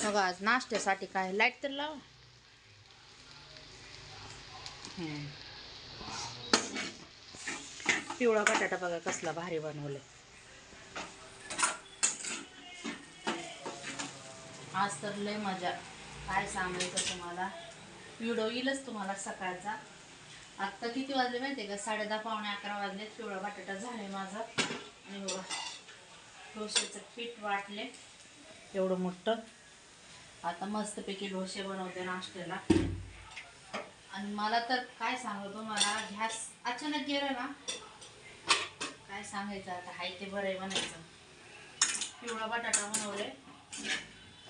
बघा आज नाश्त्यासाठी काय लाईट तर लावा. पिवळा बटाटा बघा कसला भारी बनवले. आज तर लय मजा, काय सांगायचं तुम्हाला. व्हिडिओ येईलच तुम्हाला सकाळचा. आत्ता किती वाजले माहिती आहे का? 10:30 पावणे 11 वाजले. पिवळा बटाटा झाले माझा. आणि बघा डोश्याचं पीठ वाटले एवढं मोठं. आता मस्तपैकी डोसे बनवते नाश्त्याला. आणि मला तर काय सांगू तुम्हाला, गॅस अचानक गेलं ना, काय सांगायचं आता. हाय ते बरं आहे म्हणायचं. पिवळा बटाटा बनवले,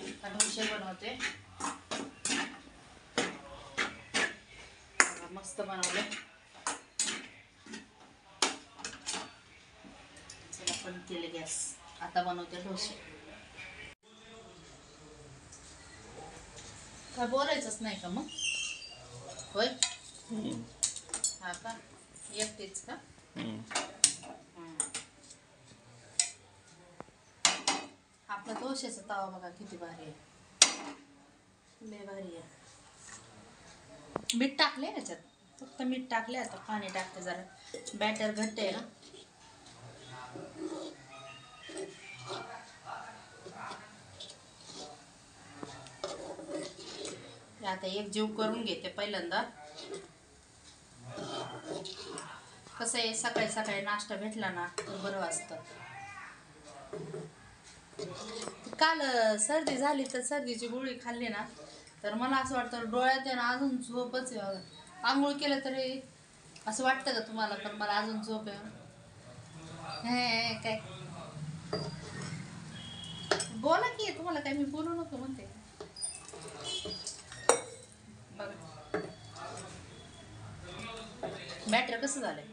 आता डोसे बनवते. मस्त बनवले. चला पण केले गॅस. आता बनवते डोसे. काय बोलायचंच नाही का मग? होय. हा का? एकटेच का? आपला डोश्याचा तवा बघा किती भारी आहे. लय भारी आहे. मीठ टाकले याच्यात, फक्त मीठ टाकले. आता पाणी टाकते जरा. बॅटर घट्ट आहे ना. आता एक जीव करून घेते पहिल्यांदा. कसं आहे, सकाळी सकाळी नाश्ता भेटला ना तर बरं वाजतं. काल सर्दी झाली तर सर्दीची गोळी खाल्ली ना तर मला असं वाटतं डोळ्यात आहे ना अजून झोपच आहे. आंघोळ केलं तरी असं वाटतं का तुम्हाला? पण मला अजून झोप आहे. हे काय बोला की, तुम्हाला काय मी बोलू नको म्हणते. बघा बॅटर कसं झालंय.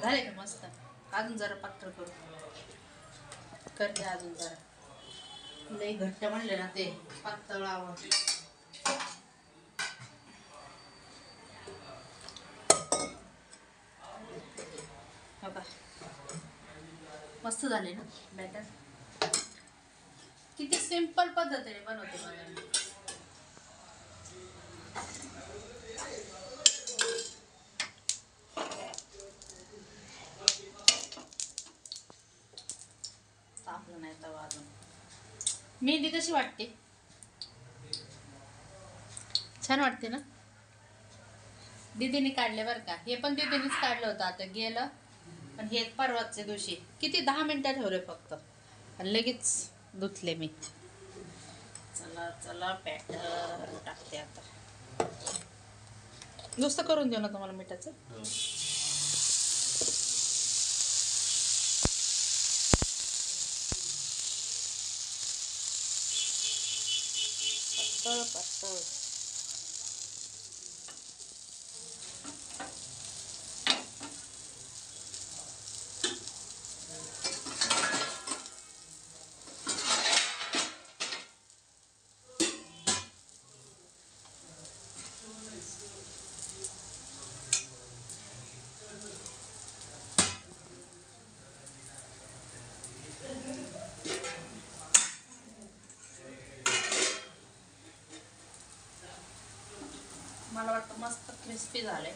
झाले का मस्त? अजून जरा पातळ करू करते. अजून जरा लई घट्ट म्हणले ना ते पातळ आवडते. बघा मस्त झाले ना बॅटर. किती सिंपल पद्धतीने बनवते बघा. तापलं नाही तवा अजून. मेहंदी कशी वाटते? छान वाटते ना. दीदीने काढले बरं का. हे पण दीदीनेच काढलं होतं. आता गेलं पण हे परवाच्या दिवशी किती 10 मिनिटं ठेवले फक्त आणि लगेच धुतले मी. चला चला बॅटर टाकते आता. नुसतं करून देऊ ना तुम्हाला मिठाचं. पातळ पातळ. मला वाटतं मस्त क्रिस्पी झाले.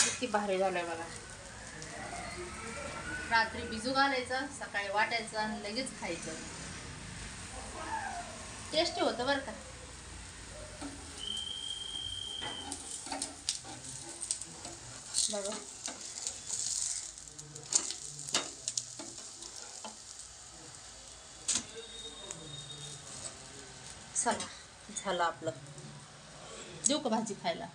किती भारी झालंय बघा. रात्री भिजू घालायचं, सकाळी वाटायचं आणि लगेच खायचं. टेस्टी होतं बरं का. बघा चला झालं आपलं. देऊ का भाजी खायला?